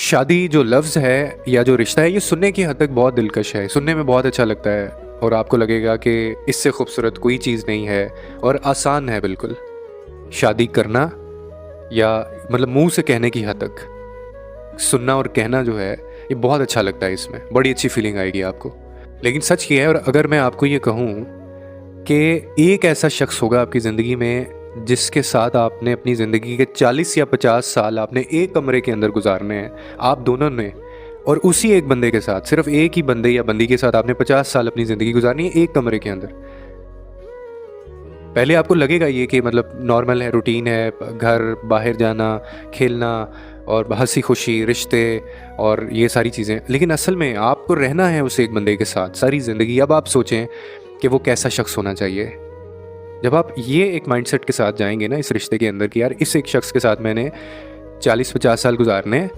शादी जो लफ्ज़ है या जो रिश्ता है, ये सुनने की हद तक बहुत दिलकश है, सुनने में बहुत अच्छा लगता है और आपको लगेगा कि इससे खूबसूरत कोई चीज़ नहीं है और आसान है बिल्कुल। शादी करना या मतलब मुँह से कहने की हद तक सुनना और कहना जो है, ये बहुत अच्छा लगता है, इसमें बड़ी अच्छी फीलिंग आएगी आपको। लेकिन सच ये है, और अगर मैं आपको ये कहूँ कि एक ऐसा शख्स होगा आपकी ज़िंदगी में जिसके साथ आपने अपनी ज़िंदगी के 40 या 50 साल आपने एक कमरे के अंदर गुजारने हैं, आप दोनों ने, और उसी एक बंदे के साथ, सिर्फ एक ही बंदे या बंदी के साथ आपने 50 साल अपनी ज़िंदगी गुजारनी है एक कमरे के अंदर। पहले आपको लगेगा ये कि मतलब नॉर्मल है, रूटीन है, घर, बाहर जाना, खेलना और हँसी खुशी, रिश्ते और ये सारी चीज़ें। लेकिन असल में आपको रहना है उस एक बंदे के साथ सारी ज़िंदगी। अब आप सोचें कि वो कैसा शख्स होना चाहिए। जब आप ये एक माइंडसेट के साथ जाएँगे ना इस रिश्ते के अंदर कि यार इस एक शख्स के साथ मैंने 40-50 साल गुज़ारने हैं,